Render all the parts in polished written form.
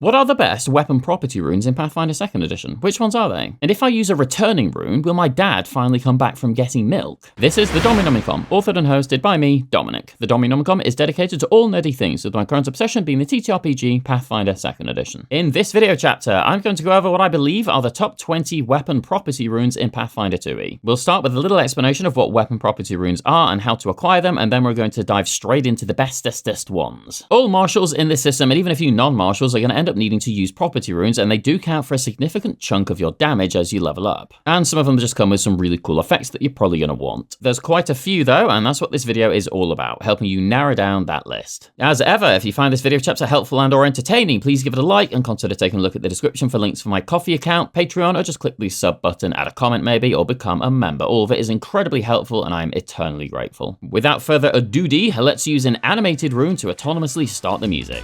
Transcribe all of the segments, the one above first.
What are the best weapon property runes in Pathfinder 2nd Edition? Which ones are they? And if I use a returning rune, will my dad finally come back from getting milk? This is the Dominomicon, authored and hosted by me, Dominic. The Dominomicon is dedicated to all nerdy things, with my current obsession being the TTRPG Pathfinder 2nd Edition. In this video chapter, I'm going to go over what I believe are the top 20 weapon property runes in Pathfinder 2e. We'll start with a little explanation of what weapon property runes are and how to acquire them, and then we're going to dive straight into the bestest ones. All martials in this system, and even a few non-martials, are going to end up needing to use property runes, and they do count for a significant chunk of your damage as you level up. And some of them just come with some really cool effects that you're probably going to want. There's quite a few though, and that's what this video is all about, helping you narrow down that list. As ever, if you find this video chapter helpful and or entertaining, please give it a like and consider taking a look at the description for links for my Ko-fi account, Patreon, or just click the sub button, add a comment maybe, or become a member. All of it is incredibly helpful and I'm eternally grateful. Without further ado, let's use an animated rune to autonomously start the music.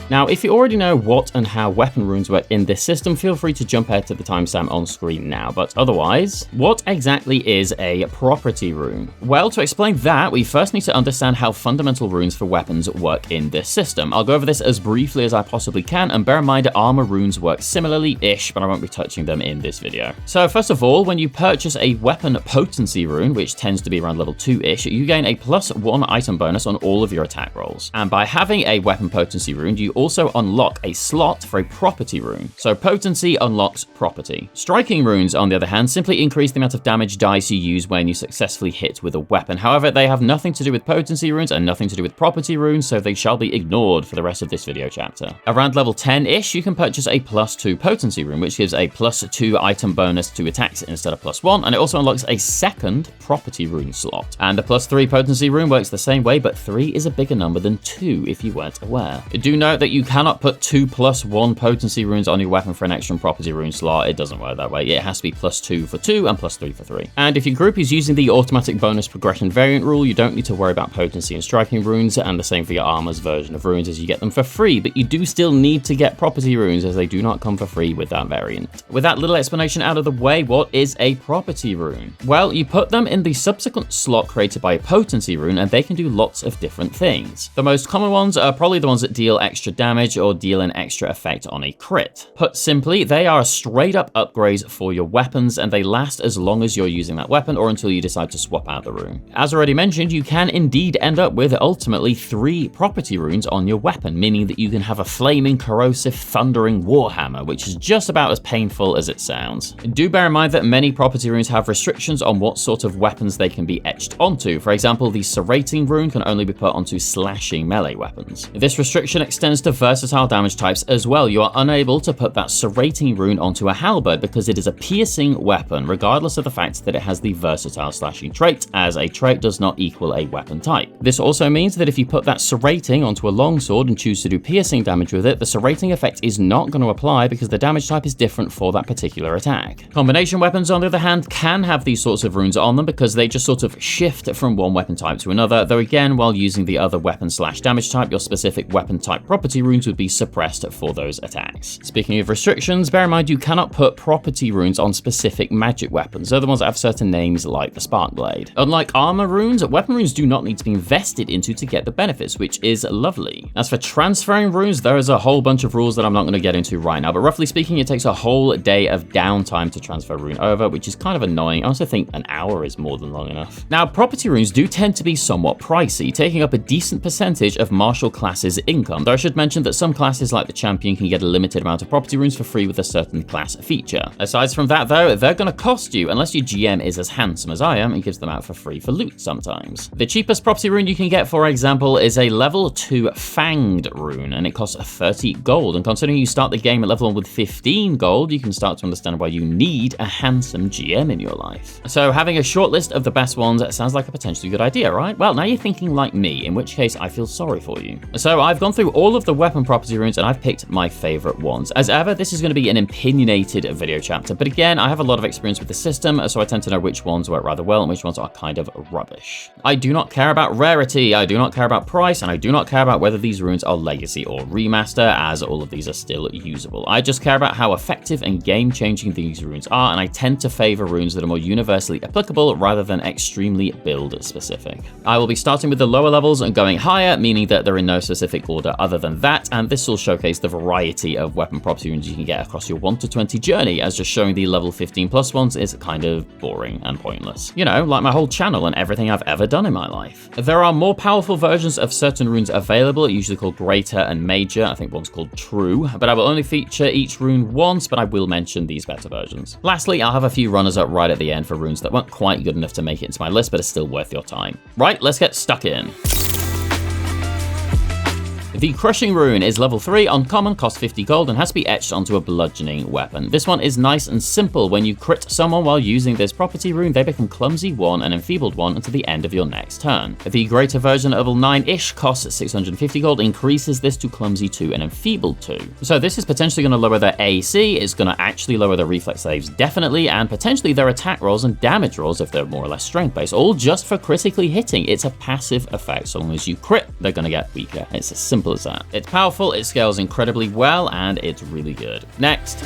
Now, if you already know what and how weapon runes work in this system, feel free to jump ahead to the timestamp on screen now, but otherwise, what exactly is a property rune? Well, to explain that, we first need to understand how fundamental runes for weapons work in this system. I'll go over this as briefly as I possibly can, and bear in mind armor runes work similarly-ish, but I won't be touching them in this video. So first of all, when you purchase a weapon potency rune, which tends to be around level 2-ish, you gain a +1 item bonus on all of your attack rolls. And by having a weapon potency rune, you also unlock a slot for a property rune. So potency unlocks property. Striking runes, on the other hand, simply increase the amount of damage dice you use when you successfully hit with a weapon. However, they have nothing to do with potency runes and nothing to do with property runes, so they shall be ignored for the rest of this video chapter. Around level 10-ish, you can purchase a +2 potency rune, which gives a +2 item bonus to attacks instead of +1, and it also unlocks a second property rune slot. And the +3 potency rune works the same way, but 3 is a bigger number than 2 if you weren't aware. Do note that you cannot put 2 +1 potency runes on your weapon for an extra property rune slot. It doesn't work that way. It has to be +2 for 2 and +3 for 3. And if your group is using the automatic bonus progression variant rule, you don't need to worry about potency and striking runes, and the same for your armor's version of runes, as you get them for free, but you do still need to get property runes as they do not come for free with that variant. With that little explanation out of the way, what is a property rune? Well, you put them in the subsequent slot created by a potency rune, and they can do lots of different things. The most common ones are probably the ones that deal extra damage or deal an extra effect on a crit. Put simply, they are straight up upgrades for your weapons, and they last as long as you're using that weapon or until you decide to swap out the rune. As already mentioned, you can indeed end up with ultimately 3 property runes on your weapon, meaning that you can have a flaming, corrosive, thundering warhammer, which is just about as painful as it sounds. Do bear in mind that many property runes have restrictions on what sort of weapons they can be etched onto. For example, the serrating rune can only be put onto slashing melee weapons. This restriction extends to versatile damage types as well. You are unable to put that serrating rune onto a halberd because it is a piercing weapon, regardless of the fact that it has the versatile slashing trait, as a trait does not equal a weapon type. This also means that if you put that serrating onto a longsword and choose to do piercing damage with it, the serrating effect is not going to apply because the damage type is different for that particular attack. Combination weapons, on the other hand, can have these sorts of runes on them because they just sort of shift from one weapon type to another, though again, while using the other weapon/damage type, your specific weapon type property runes would be suppressed for those attacks. Speaking of restrictions, bear in mind you cannot put property runes on specific magic weapons. They're the ones that have certain names like the Spark Blade. Unlike armor runes, weapon runes do not need to be invested into to get the benefits, which is lovely. As for transferring runes, there is a whole bunch of rules that I'm not going to get into right now, but roughly speaking, it takes a whole day of downtime to transfer a rune over, which is kind of annoying. I also think an hour is more than long enough. Now, property runes do tend to be somewhat pricey, taking up a decent percentage of martial classes' income, though I should mention that some classes like the champion can get a limited amount of property runes for free with a certain class feature. Aside from that though, they're going to cost you, unless your GM is as handsome as I am and gives them out for free for loot sometimes. The cheapest property rune you can get, for example, is a level 2 Fanged rune, and it costs 30 gold, and considering you start the game at level 1 with 15 gold, you can start to understand why you need a handsome GM in your life. So having a short list of the best ones sounds like a potentially good idea, right? Well, now you're thinking like me, in which case I feel sorry for you. So I've gone through all of the weapon property runes, and I've picked my favorite ones. As ever, this is going to be an opinionated video chapter, but again, I have a lot of experience with the system, so I tend to know which ones work rather well and which ones are kind of rubbish. I do not care about rarity, I do not care about price, and I do not care about whether these runes are legacy or remaster, as all of these are still usable. I just care about how effective and game-changing these runes are, and I tend to favor runes that are more universally applicable rather than extremely build-specific. I will be starting with the lower levels and going higher, meaning that they're in no specific order other than that, and this will showcase the variety of weapon property runes you can get across your 1 to 20 journey, as just showing the level 15 plus ones is kind of boring and pointless. You know, like my whole channel and everything I've ever done in my life. There are more powerful versions of certain runes available, usually called Greater and Major. I think one's called True, but I will only feature each rune once, but I will mention these better versions. Lastly, I'll have a few runners up right at the end for runes that weren't quite good enough to make it into my list, but are still worth your time. Right, let's get stuck in. The Crushing rune is level 3, uncommon, costs 50 gold, and has to be etched onto a bludgeoning weapon. This one is nice and simple. When you crit someone while using this property rune, they become Clumsy 1 and Enfeebled 1 until the end of your next turn. The greater version of level 9-ish costs 650 gold, increases this to Clumsy 2 and Enfeebled 2. So this is potentially going to lower their AC, it's going to actually lower their reflex saves definitely, and potentially their attack rolls and damage rolls if they're more or less strength based, all just for critically hitting. It's a passive effect, so long as you crit, they're going to get weaker. It's as simple as that. It's powerful, it scales incredibly well, and it's really good. Next.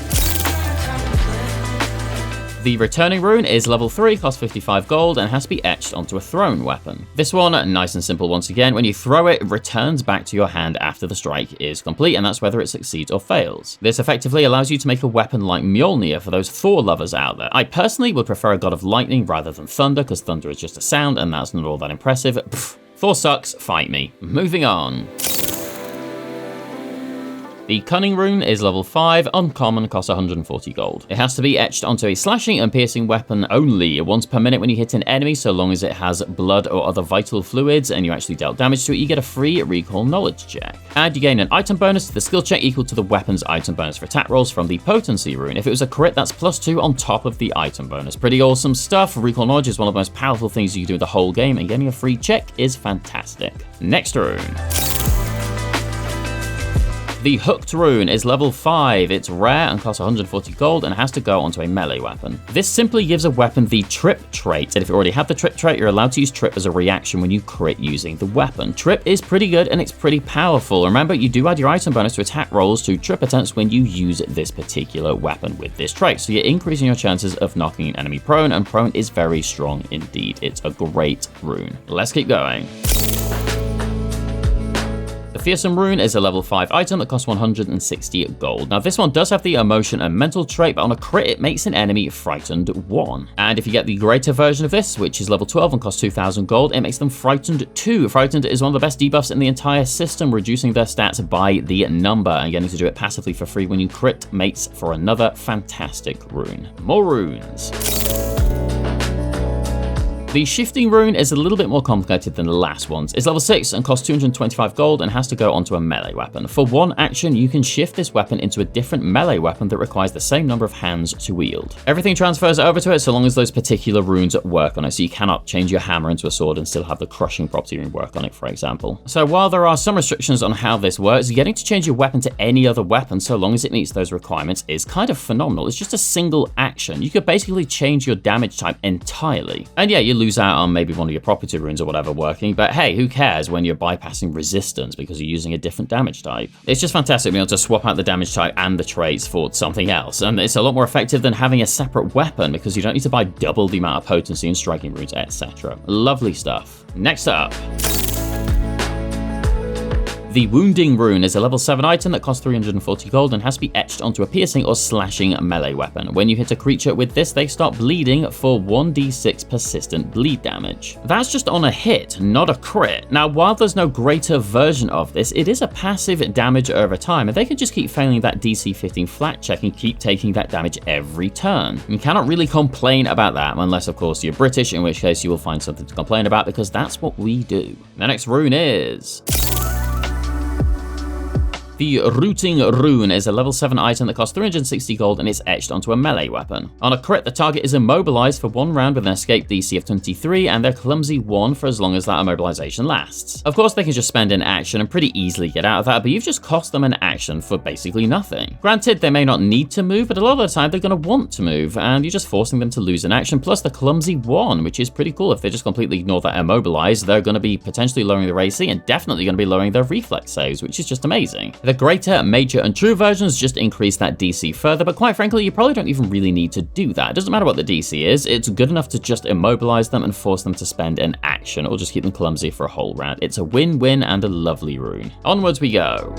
The Returning rune is level 3, costs 55 gold, and has to be etched onto a thrown weapon. This one, nice and simple once again. When you throw it, it returns back to your hand after the strike is complete, and that's whether it succeeds or fails. This effectively allows you to make a weapon like Mjolnir for those Thor lovers out there. I personally would prefer a god of lightning rather than thunder, because thunder is just a sound, and that's not all that impressive. Pfft, Thor sucks, fight me. Moving on. The Cunning rune is level 5, uncommon, costs 140 gold. It has to be etched onto a slashing and piercing weapon only, once per minute when you hit an enemy, so long as it has blood or other vital fluids and you actually dealt damage to it, you get a free recall knowledge check. And you gain an item bonus to the skill check equal to the weapon's item bonus for attack rolls from the Potency rune. If it was a crit, that's +2 on top of the item bonus. Pretty awesome stuff. Recall knowledge is one of the most powerful things you can do the whole game, and getting a free check is fantastic. Next rune. The Hooked rune is level 5, it's rare and costs 140 gold and has to go onto a melee weapon. This simply gives a weapon the Trip trait, and if you already have the Trip trait, you're allowed to use Trip as a reaction when you crit using the weapon. Trip is pretty good and it's pretty powerful. Remember, you do add your item bonus to attack rolls to Trip attempts when you use this particular weapon with this trait, so you're increasing your chances of knocking an enemy prone, and prone is very strong indeed. It's a great rune. Let's keep going. The Fearsome rune is a level 5 item that costs 160 gold. Now this one does have the emotion and mental trait, but on a crit it makes an enemy frightened 1. And if you get the greater version of this, which is level 12 and costs 2000 gold, it makes them frightened 2. Frightened is one of the best debuffs in the entire system, reducing their stats by the number, and getting to do it passively for free when you crit mates for another fantastic rune. More runes. The Shifting rune is a little bit more complicated than the last ones. It's level 6 and costs 225 gold and has to go onto a melee weapon. For one action, you can shift this weapon into a different melee weapon that requires the same number of hands to wield. Everything transfers over to it so long as those particular runes work on it, so you cannot change your hammer into a sword and still have the Crushing property rune work on it, for example. So while there are some restrictions on how this works, getting to change your weapon to any other weapon so long as it meets those requirements is kind of phenomenal. It's just a single action. You could basically change your damage type entirely. And yeah, you lose out on maybe one of your property runes or whatever working, but hey, who cares when you're bypassing resistance because you're using a different damage type? It's just fantastic being able to swap out the damage type and the traits for something else, and it's a lot more effective than having a separate weapon because you don't need to buy double the amount of potency and striking runes, etc. Lovely stuff. Next up. The Wounding rune is a level 7 item that costs 340 gold and has to be etched onto a piercing or slashing melee weapon. When you hit a creature with this, they start bleeding for 1d6 persistent bleed damage. That's just on a hit, not a crit. Now, while there's no greater version of this, it is a passive damage over time, and they can just keep failing that DC 15 flat check and keep taking that damage every turn. You cannot really complain about that, unless of course you're British, in which case you will find something to complain about because that's what we do. The next rune is... The Rooting Rune is a level 7 item that costs 360 gold and it's etched onto a melee weapon. On a crit, the target is immobilized for 1 round with an escape DC of 23 and they're clumsy 1 for as long as that immobilization lasts. Of course, they can just spend an action and pretty easily get out of that, but you've just cost them an action for basically nothing. Granted, they may not need to move, but a lot of the time they're going to want to move, and you're just forcing them to lose an action, plus the clumsy 1, which is pretty cool. If they just completely ignore that immobilize, they're going to be potentially lowering their AC and definitely going to be lowering their reflex saves, which is just amazing. The greater, major, and true versions just increase that DC further, but quite frankly, you probably don't even really need to do that. It doesn't matter what the DC is, it's good enough to just immobilize them and force them to spend an action, or just keep them clumsy for a whole round. It's a win-win and a lovely rune. Onwards we go.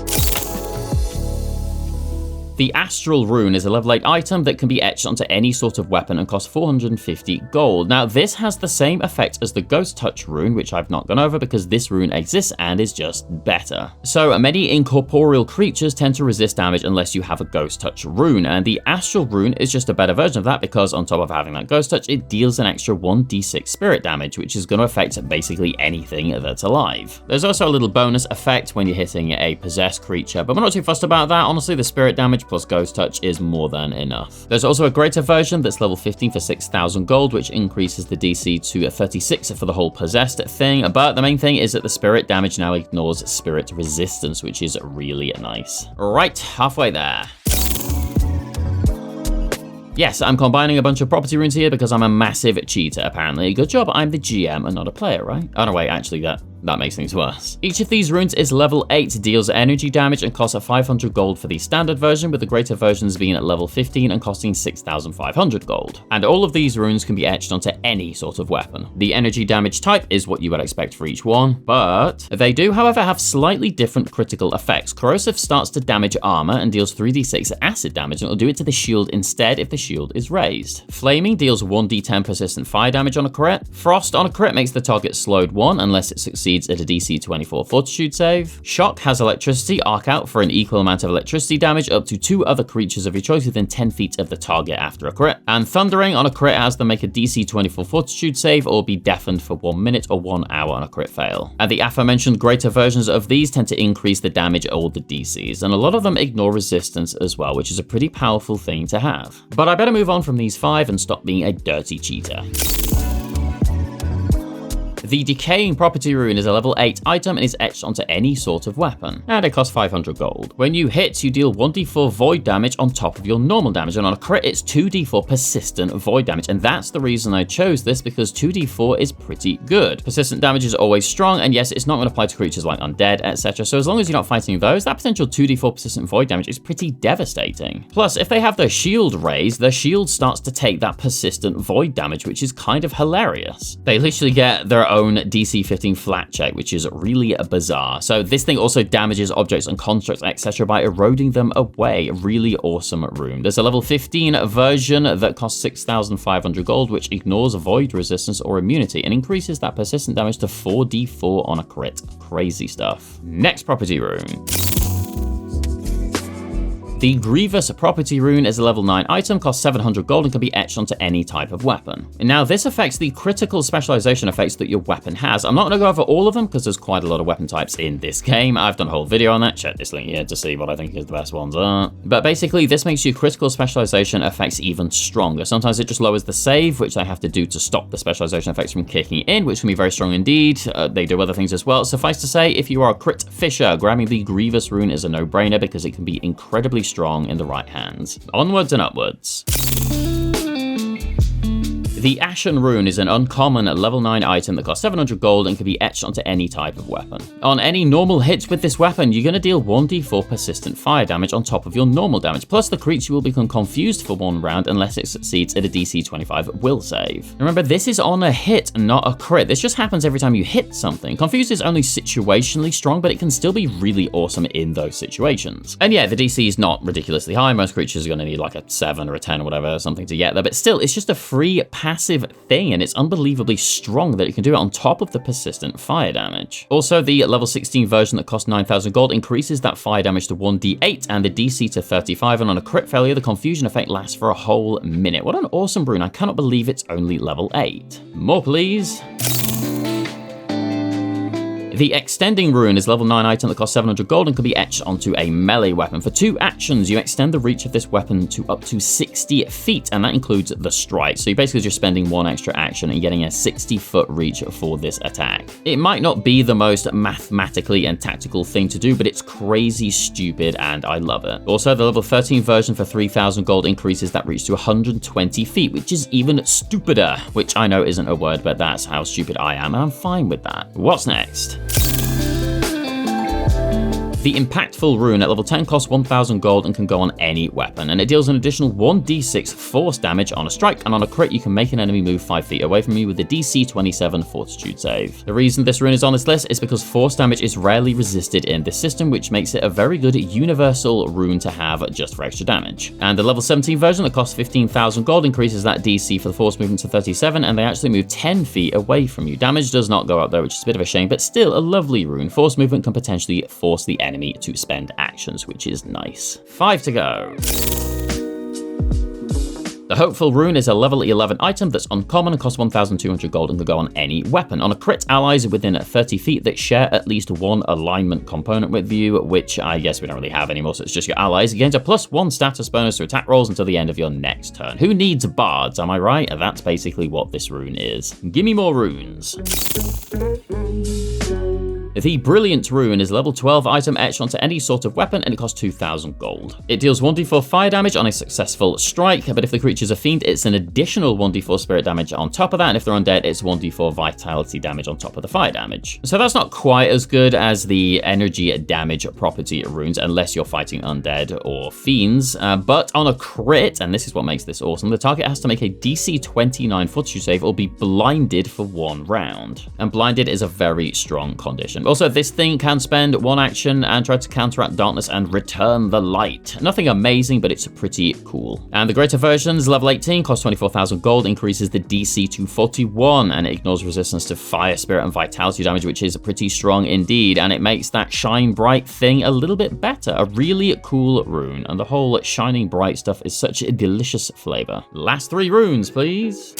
The Astral rune is a level 8 item that can be etched onto any sort of weapon and costs 450 gold. Now, this has the same effect as the Ghost Touch rune, which I've not gone over because this rune exists and is just better. So, many incorporeal creatures tend to resist damage unless you have a Ghost Touch rune, and the Astral rune is just a better version of that because on top of having that Ghost Touch, it deals an extra 1d6 spirit damage, which is going to affect basically anything that's alive. There's also a little bonus effect when you're hitting a possessed creature, but we're not too fussed about that. Honestly, the spirit damage plus Ghost Touch is more than enough. There's also a greater version that's level 15 for 6,000 gold, which increases the DC to 36 for the whole possessed thing, but the main thing is that the spirit damage now ignores spirit resistance, which is really nice. Right, halfway there. Yes, I'm combining a bunch of property runes here because I'm a massive cheater, apparently. Good job, I'm the GM and not a player, right? Oh no, wait, actually that makes things worse. Each of these runes is level 8, deals energy damage and costs 500 gold for the standard version, with the greater versions being at level 15 and costing 6,500 gold. And all of these runes can be etched onto any sort of weapon. The energy damage type is what you would expect for each one, but they do, however, have slightly different critical effects. Corrosive starts to damage armor and deals 3d6 acid damage, and it'll do it to the shield instead if the shield is raised. Flaming deals 1d10 persistent fire damage on a crit. Frost on a crit makes the target slowed 1 unless it succeeds at a DC 24 fortitude save. Shock has electricity arc out for an equal amount of electricity damage up to 2 other creatures of your choice within 10 feet of the target after a crit. And Thundering on a crit has them make a DC 24 fortitude save or be deafened for 1 minute or 1 hour on a crit fail. And the aforementioned greater versions of these tend to increase the damage or the DCs, and a lot of them ignore resistance as well, which is a pretty powerful thing to have. But I better move on from these 5 and stop being a dirty cheater. The Decaying property rune is a level 8 item and is etched onto any sort of weapon, and it costs 500 gold. When you hit, you deal 1d4 void damage on top of your normal damage, and on a crit it's 2d4 persistent void damage, and that's the reason I chose this, because 2d4 is pretty good. Persistent damage is always strong, and yes, it's not going to apply to creatures like undead, etc, so as long as you're not fighting those, that potential 2d4 persistent void damage is pretty devastating. Plus, if they have their shield raised, their shield starts to take that persistent void damage, which is kind of hilarious. They literally get their own DC 15 flat check, which is really bizarre. So this thing also damages objects and constructs, etc. by eroding them away. Really awesome rune. There's a level 15 version that costs 6,500 gold, which ignores void resistance or immunity and increases that persistent damage to 4d4 on a crit. Crazy stuff. Next property rune. The Grievous property rune is a level 9 item, costs 700 gold and can be etched onto any type of weapon. And now this affects the critical specialization effects that your weapon has. I'm not going to go over all of them because there's quite a lot of weapon types in this game. I've done a whole video on that. Check this link here to see what I think is the best ones are. But basically this makes your critical specialization effects even stronger. Sometimes it just lowers the save, which they have to do to stop the specialization effects from kicking in, which can be very strong indeed. They do other things as well. Suffice to say, if you are a crit fisher, grabbing the Grievous rune is a no-brainer because it can be incredibly strong in the right hands. Onwards and upwards. The Ashen rune is an uncommon level 9 item that costs 700 gold and can be etched onto any type of weapon. On any normal hits with this weapon, you're going to deal 1d4 persistent fire damage on top of your normal damage, plus the creature will become confused for 1 round unless it succeeds at a DC 25 will save. Remember, this is on a hit, not a crit. This just happens every time you hit something. Confused is only situationally strong, but it can still be really awesome in those situations. And yeah, the DC is not ridiculously high. Most creatures are going to need like a 7 or a 10 or whatever, something to get there, but still, it's just a free passive thing, and it's unbelievably strong that it can do it on top of the persistent fire damage. Also, the level 16 version that costs 9,000 gold increases that fire damage to 1d8 and the DC to 35, and on a crit failure, the confusion effect lasts for a whole minute. What an awesome rune. I cannot believe it's only level 8. More, please. The Extending Rune is a level 9 item that costs 700 gold and can be etched onto a melee weapon. For 2 actions, you extend the reach of this weapon to up to 60 feet, and that includes the strike. So you're basically just spending 1 extra action and getting a 60-foot reach for this attack. It might not be the most mathematically and tactical thing to do, but it's crazy stupid and I love it. Also, the level 13 version for 3,000 gold increases that reach to 120 feet, which is even stupider, which I know isn't a word, but that's how stupid I am, and I'm fine with that. What's next? The Impactful Rune at level 10 costs 1,000 gold and can go on any weapon, and it deals an additional 1d6 force damage on a strike, and on a crit you can make an enemy move 5 feet away from you with a DC 27 fortitude save. The reason this rune is on this list is because force damage is rarely resisted in this system, which makes it a very good universal rune to have just for extra damage. And the level 17 version that costs 15,000 gold increases that DC for the force movement to 37, and they actually move 10 feet away from you. Damage does not go up though, which is a bit of a shame, but still a lovely rune. Force movement can potentially force the enemy to spend actions, which is nice. 5 to go. The Hopeful Rune is a level 11 item that's uncommon and costs 1,200 gold and can go on any weapon. On a crit, allies within 30 feet that share at least 1 alignment component with you, which I guess we don't really have anymore, so it's just your allies, gains a +1 status bonus to attack rolls until the end of your next turn. Who needs bards, am I right? That's basically what this rune is. Give me more runes. The Brilliant Rune is a level 12 item etched onto any sort of weapon, and it costs 2,000 gold. It deals 1d4 fire damage on a successful strike, but if the creature's a fiend, it's an additional 1d4 spirit damage on top of that, and if they're undead, it's 1d4 vitality damage on top of the fire damage. So that's not quite as good as the energy damage property runes, unless you're fighting undead or fiends, but on a crit, and this is what makes this awesome, the target has to make a DC 29 fortitude save or be blinded for 1 round. And blinded is a very strong condition. Also, this thing can spend 1 action and try to counteract darkness and return the light. Nothing amazing, but it's pretty cool. And the greater versions, level 18, costs 24,000 gold, increases the DC to 41, and it ignores resistance to fire, spirit, and vitality damage, which is pretty strong indeed, and it makes that shine bright thing a little bit better. A really cool rune, and the whole shining bright stuff is such a delicious flavor. Last 3 runes, please.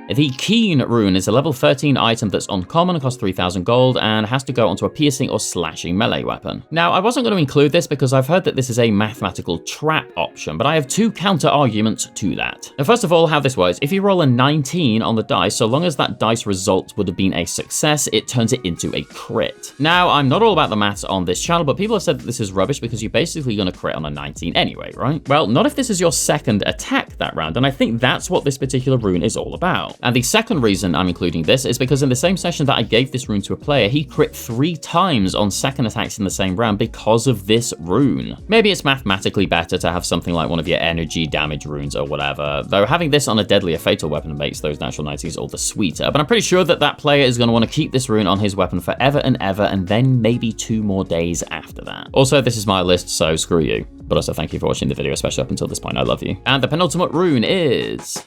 The Keen Rune is a level 13 item that's uncommon and costs 3,000 gold and has to go onto a piercing or slashing melee weapon. Now, I wasn't going to include this because I've heard that this is a mathematical trap option, but I have 2 counter arguments to that. And first of all, how this works, if you roll a 19 on the dice, so long as that dice result would have been a success, it turns it into a crit. Now, I'm not all about the maths on this channel, but people have said that this is rubbish because you're basically going to crit on a 19 anyway, right? Well, not if this is your second attack that round, and I think that's what this particular rune is all about. And the second reason I'm including this is because in the same session that I gave this rune to a player, he crit 3 times on second attacks in the same round because of this rune. Maybe it's mathematically better to have something like one of your energy damage runes or whatever, though having this on a deadly or fatal weapon makes those natural 90s all the sweeter. But I'm pretty sure that that player is going to want to keep this rune on his weapon forever and ever, and then maybe 2 more days after that. Also, this is my list, so screw you. But also thank you for watching the video, especially up until this point. I love you. And the penultimate rune is...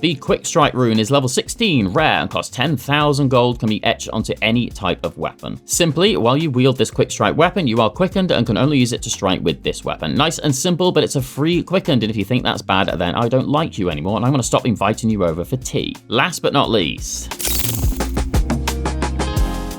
The Quickstrike rune is level 16, rare, and costs 10,000 gold, can be etched onto any type of weapon. Simply, while you wield this Quickstrike weapon, you are quickened and can only use it to strike with this weapon. Nice and simple, but it's a free quickened, and if you think that's bad, then I don't like you anymore, and I'm going to stop inviting you over for tea. Last but not least...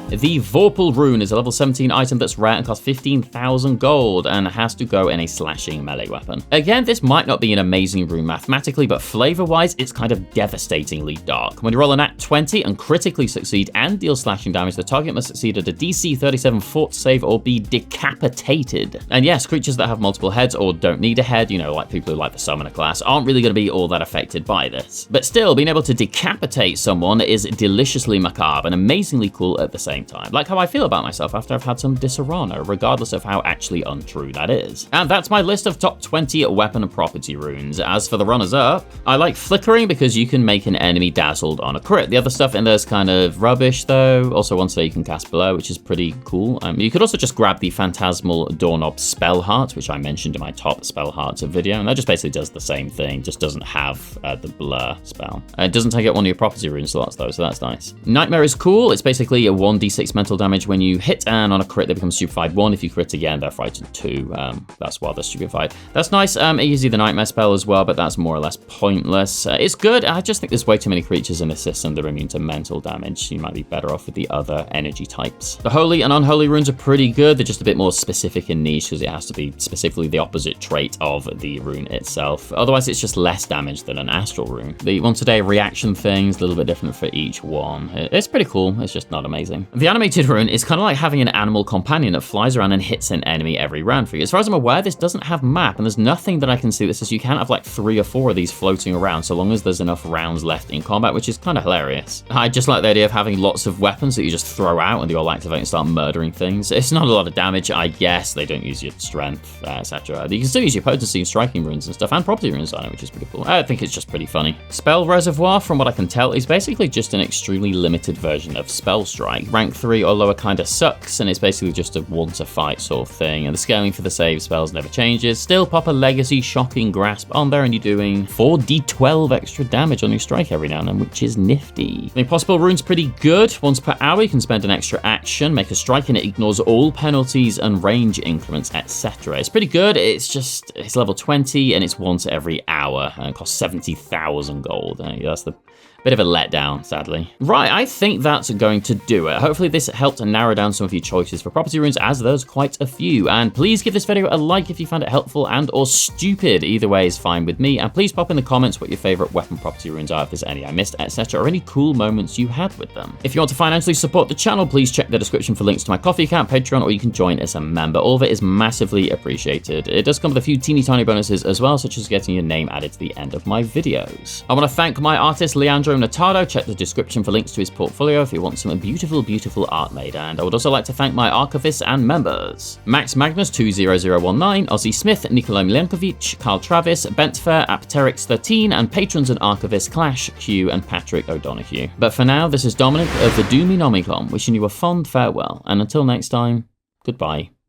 The Vorpal rune is a level 17 item that's rare and costs 15,000 gold and has to go in a slashing melee weapon. Again, this might not be an amazing rune mathematically, but flavor-wise, it's kind of devastatingly dark. When you roll a nat 20 and critically succeed and deal slashing damage, the target must succeed at a DC 37 fort save or be decapitated. And yes, creatures that have multiple heads or don't need a head, you know, like people who like the summoner class, aren't really going to be all that affected by this. But still, being able to decapitate someone is deliciously macabre and amazingly cool at the same time. Like how I feel about myself after I've had some Disarano, regardless of how actually untrue that is. And that's my list of top 20 weapon and property runes. As for the runners-up, I like Flickering because you can make an enemy dazzled on a crit. The other stuff in there is kind of rubbish though. Also, once a day you can cast Blow, which is pretty cool. You could also just grab the Phantasmal Doorknob Spell Heart, which I mentioned in my top Spell Hearts video, and that just basically does the same thing, just doesn't have the Blur spell. It doesn't take out one of your property rune slots though, so that's nice. Nightmare is cool. It's basically a 1d6 1d6 mental damage when you hit, and on a crit they become stupefied 1. If you crit again, they're frightened 2. That's why they're stupefied. That's nice. It gives you the nightmare spell as well, but that's more or less pointless. It's good. I just think there's way too many creatures in the system that are immune to mental damage. You might be better off with the other energy types. The holy and unholy runes are pretty good. They're just a bit more specific and niche because it has to be specifically the opposite trait of the rune itself. Otherwise, it's just less damage than an astral rune. The once a day reaction thing's a little bit different for each one. It's pretty cool. It's just not amazing. The animated rune is kind of like having an animal companion that flies around and hits an enemy every round for you. As far as I'm aware, this doesn't have map, and there's nothing that I can see that says you can't have like 3 or 4 of these floating around so long as there's enough rounds left in combat, which is kind of hilarious. I just like the idea of having lots of weapons that you just throw out and they all activate and start murdering things. It's not a lot of damage, I guess. They don't use your strength, etc. You can still use your potency and striking runes and stuff, and property runes on it, which is pretty cool. I think it's just pretty funny. Spell Reservoir, from what I can tell, is basically just an extremely limited version of Spell Strike. Rank 3 or lower kind of sucks, and it's basically just a one-to-fight sort of thing, and the scaling for the save spells never changes. Still pop a Legacy Shocking Grasp on there, and you're doing 4d12 extra damage on your strike every now and then, which is nifty. The Impossible Rune's pretty good. Once per hour, you can spend an extra action, make a strike, and it ignores all penalties and range increments, etc. It's pretty good. It's level 20, and it's once every hour, and it costs 70,000 gold. That's the bit of a letdown, sadly. Right, I think that's going to do it. Hopefully this helped narrow down some of your choices for property runes, as there's quite a few. And please give this video a like if you found it helpful and or stupid. Either way is fine with me. And please pop in the comments what your favorite weapon property runes are, if there's any I missed, etc., or any cool moments you had with them. If you want to financially support the channel, please check the description for links to my Coffee account, Patreon, or you can join as a member. All of it is massively appreciated. It does come with a few teeny tiny bonuses as well, such as getting your name added to the end of my videos. I want to thank my artist, Leandro Notado. Check the description for links to his portfolio if you want some beautiful, beautiful art made. And I would also like to thank my archivists and members: Max Magnus 20019, Ozzy Smith, Nikolai Milenkovic, Carl Travis, Bentfair, Apteryx 13, and patrons and archivists Clash, Q, and Patrick O'Donoghue. But for now, this is Dominic of the Doomy Nomicon, wishing you a fond farewell, and until next time, goodbye.